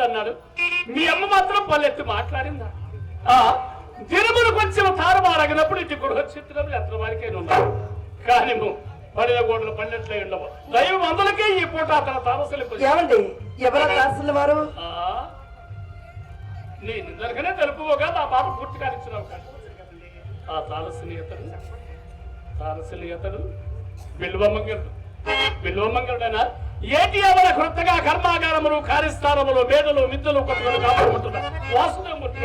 వద్దన్నాడు. మీ అమ్మ మాత్రం పల్లెత్తి మాట్లాడిందా? దినములు కొంచెం తారుమారగినప్పుడు ఇంటి గృహ చిత్రం ఎంత వారికైనా ఉన్నారు. కానీ పడిన గోడలు పల్లెట్లే ఉండవు. దైవం అందులకే ఈ పూట అతను తారసలు వారు నేను ఇందరికనే తెలుపుకోగా నా బాధ పూర్తిగా ఇచ్చినావు. కానీ ఆ తారసలి బిల్వమంగళుడైనా ఏటి ఎవర కృతగా కర్మాగారములు కార్యస్థానములు మేడలు మిద్దలు కొట్టుకుని కాపాడుకుంటున్నారు. వాసుదేవమూర్తి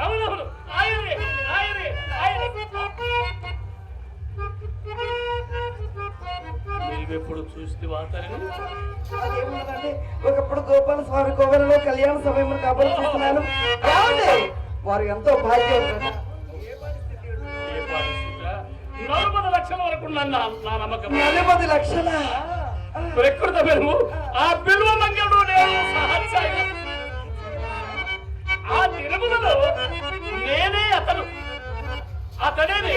అవునవును ఆయనే ఆయనే ఆయనే. నీవెప్పుడు చూస్తే వాతావరణం ఒకప్పుడు గోపాల స్వామి కోవెలలో కళ్యాణ సమయంలో కాబోలు చూస్తున్నాను. వారు ఎంతో భాగ్యం. 40 లక్షల వరకు నా నమ్మకం. 40 లక్షల ప్రకృత పెరుగు ఆ బిల్వమంగళుడు నేను సహచారి. ఆ తిరుమలలో నేనే అతడే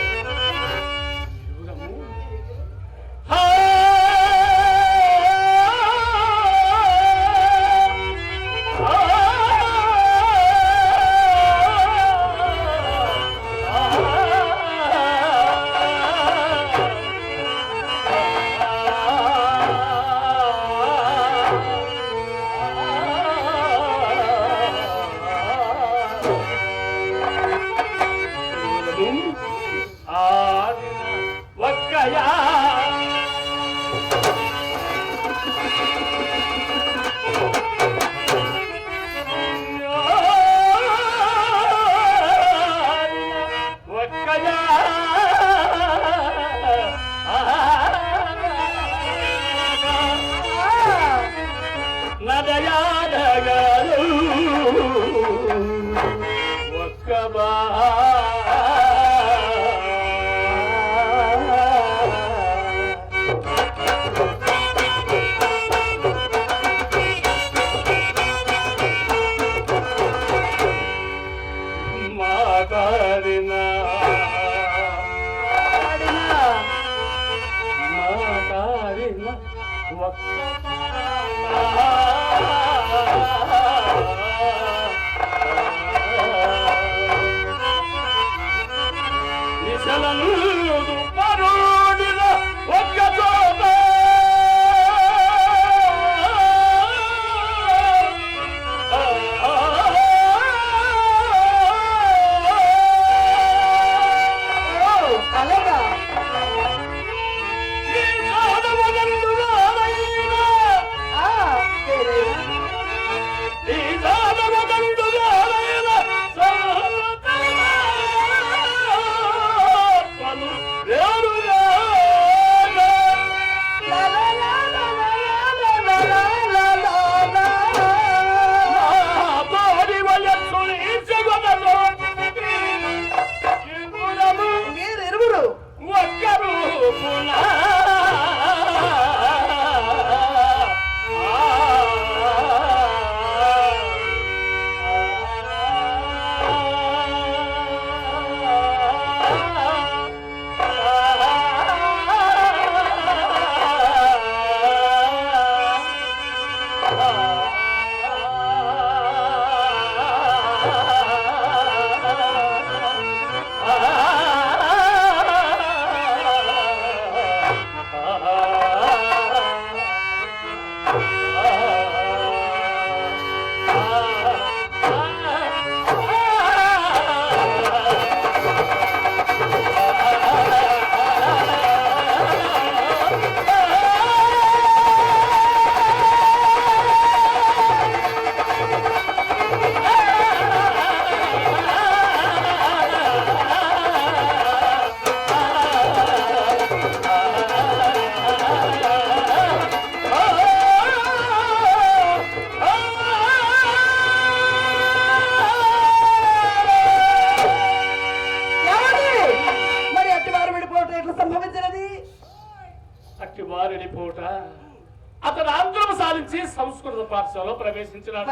అతను ఆంధ్రం సాధించి సంస్కృత పాఠశాలలో ప్రవేశించినాడు.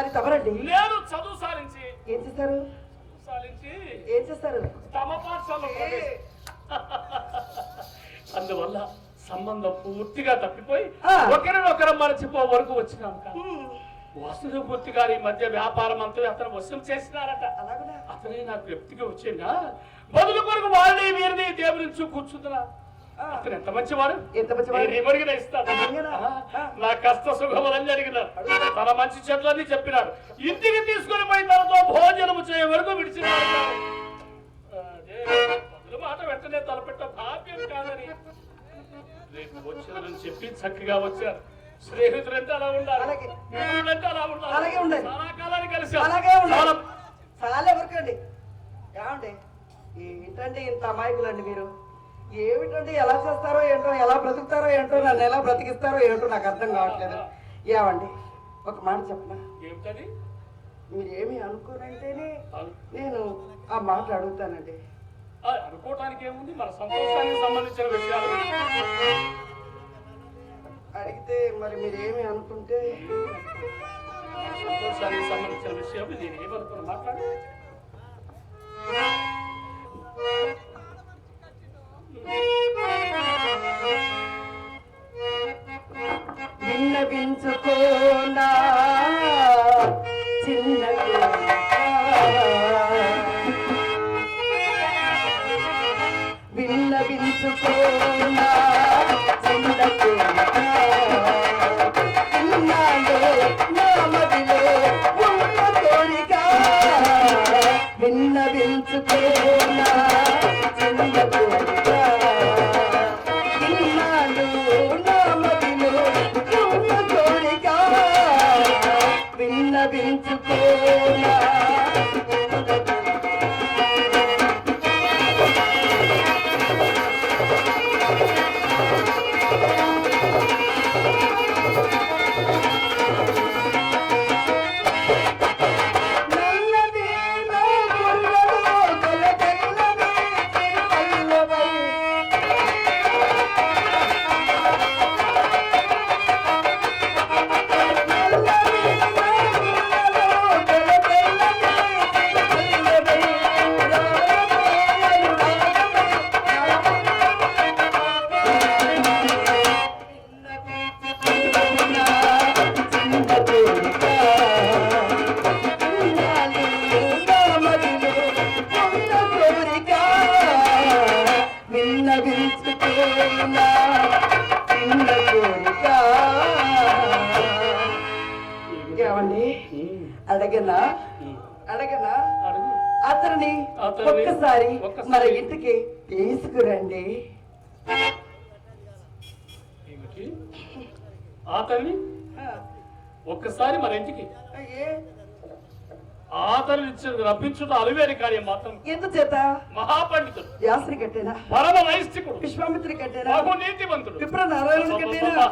నేను చదువు సాధించి తమ పాఠశాలలో అందువల్ల సంబంధం పూర్తిగా తప్పిపోయి ఆ. ఒకరినొకరు మరచిపో వరకు వచ్చినాం కాదు. హ్మ్. వసుమూర్తి గారి మధ్య వ్యాపారం అంతా అతను వశం చేసినారట. అలాగనే అతనే నాకు వ్యక్తిగా వచ్చిందా బదులు కొరకు వాళ్ళని వీరిని దేవుని కూర్చుంటున్నా. ఆ. అతను ఎంత మంచివాడు, ఎంత మంచివాడు? నేను ఏమడిగినా ఇస్తాను. అడిగినా? ఆ, నా కష్ట సుఖములని అడిగినాడు. తన మంచి చెట్లన్నీ చెప్పినాడు. ఇంటికి తీసుకొని పోయిన తర్వాత భోజనము చేయ వరకు విడిచినాడు. అదే బదులు మాట వెంటనే తలపెట్ట భావ్యం కాదని రేపు వచ్చిందని చెప్పి చక్కగా వచ్చారు. స్నేహితులంటే అలా ఉండాలి, అలాగే. మిత్రులంటే అలా అలాగే ఉండాలి. ఉండాలి. చాలా కాలానికి కలిసి అలాగే ఉండాలి. చాలా ఎవరికండి ఏమండి ఏంటండి ఇంత అమాయకులండి మీరు? ఏమిటండి ఎలా చేస్తారో ఏంటో, ఎలా బ్రతుకుతారో ఏంటో, నన్ను ఎలా బ్రతికిస్తారో ఏంటో నాకు అర్థం కావట్లేదు. ఏమండి ఒక మాట చెప్పనా? ఏమిటది? మీరేమి అనుకోనంటేనే అను- నేను ఆ మాట అడుగుతానండి. అనుకోవటానికి ఏముంది, మన సంతోషానికి సంబంధించిన విషయాలు. అడిగితే మరి మీరేమి అనుకుంటే సంతోషానికి సంబంధించిన విషయాలు నేను ఏమనుకున్నా మాట్లాడు. విన్నవించుకోనా చిన్న విన్నవించుకోనా చిన్న విన్నవించుకోనా చిన్న కోరిక ఇన్నాళ్ళు నా మదిలో ఉన్న కోరిక విన్నవించుకోనా. ఏమండి అడగనా అడగనా అడుగు. అతన్ని అతన్ని ఒక్కసారి ఒక్కసారి మన ఇంటికి తీసుకురండి. ఏమిటి? అతన్ని ఒక్కసారి మన ఇంటికి అయ్యే, ఆతని రప్పించుట అలువేరి కార్యం మాత్రం. ఎందుచేత? మహాపండితుడు, వ్యాసుని కట్టేనా, పరమ నైష్ఠికుడు, విశ్వామిత్రుని కట్టేనా, బహు నీతివంతుడు, విప్ర నారాయణుని కట్టేనా,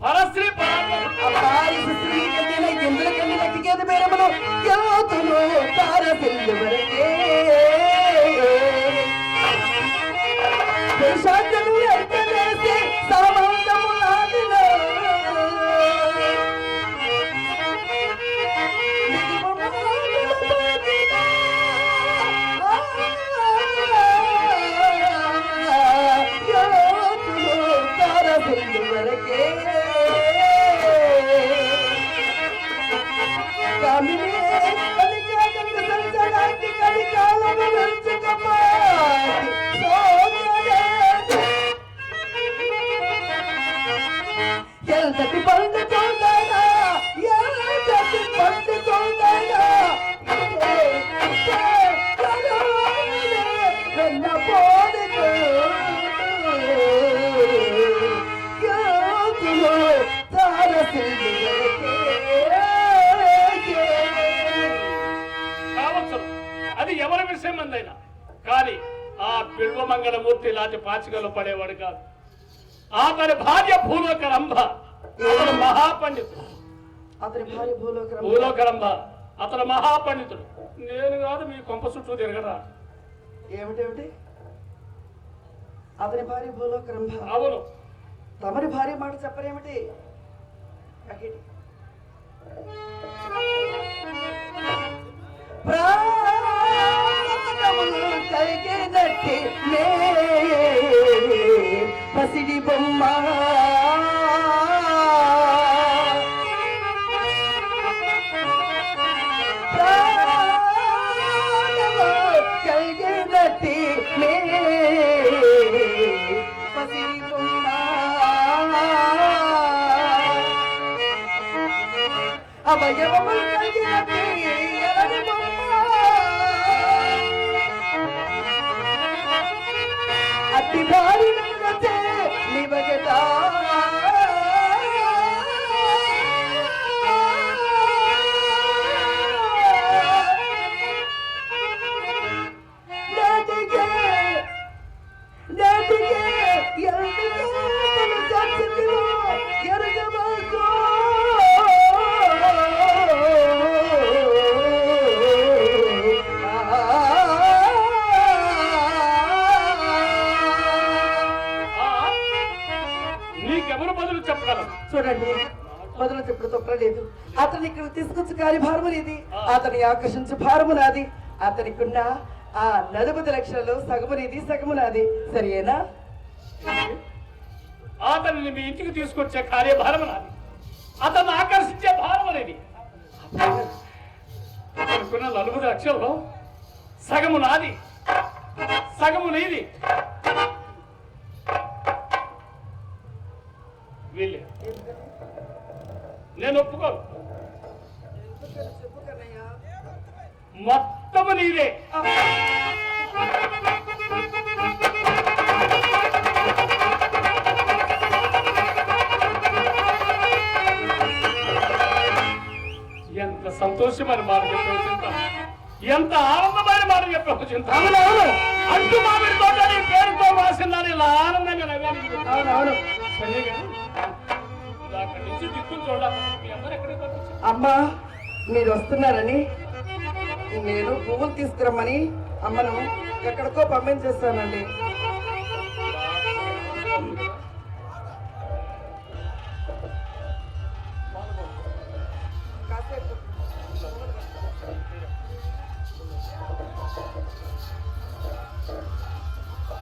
పరశ్రీ పరాత్మకుడు. అబ్బాయి స్త్రీ కట్టేనా, ఎందుల కన్ని లక్కికేది బేరమును యోతును తారసిల్లు వరకే దేశాంతము ఎక్కడేసి సామంతము లాగిన ఎంతటి పండు చూడైనా ఎంతటి పండు చూడైనా వెన్న పోదుకు కావచ్చు, అది ఎవరి విషయం అందైనా కానీ ఆ బిల్వమంగళమూర్తి లాంటి పాచికలు పడేవాడు కాదు. అతని భార్య భూలోకరంభ, అతను మహాపండితుడు. అతని భార్య భూలోకరంభ అతను మహాపండితుడు. నేను కాదు మీ కొంప చుట్టూ తిరగరా. ఏమిటేమిటి? అతని భార్య భూలోకరంభ. అవును. తమరి భార్య మాట చెప్పరేమిటి? ప్రాణములు కలిగినట్టి పసి పసిడి బొమ్మ కలిగినట్టి పసిడి బొమ్మ అవయవములు కలిగినట్టి ఎర్రని బొమ్మ అతి భారీ నచ్చే నివగటా నీకెవరు బదులు చెప్పగలరు? చూడండి, మొదలు చెప్పుడు తప్పలేదు. అతని ఇక్కడ తీసుకొచ్చి కాని భారము నీది, అతని ఆకర్షించే భారము నాది. అతనికున్న ఆ 40 లక్షలలో సగము నీది, సగము నాది. సరేనా? అతనిని మీ ఇంటికి తీసుకొచ్చే కార్యభారం నాది, అతన్ని ఆకర్షించే భారం అనేది. అతనుకున్న 40 లక్షల్లో సగము నాది, సగము నీది. వీళ్ళే నేను ఒప్పుకోను. మొత్తము నీదే. ఎంత సంతోషమైన మాట చెప్పావు చింత, ఎంత ఆనందమైన మాట చెప్పావు చింత. అంటూ మామిడి తోట నీ పేరుతో రాసిందని ఇలా ఆనందంగా నవ్వాను. అవునవును. సరే కానీ అక్కడి నుంచి దిక్కులు చూడాలి. మీ అందరూ ఎక్కడికి పంపించారు? అమ్మా, మీరు వస్తున్నారని నేను పువ్వులు తీసుకురమ్మని అమ్మను ఎక్కడికో పంపించేస్తానండి.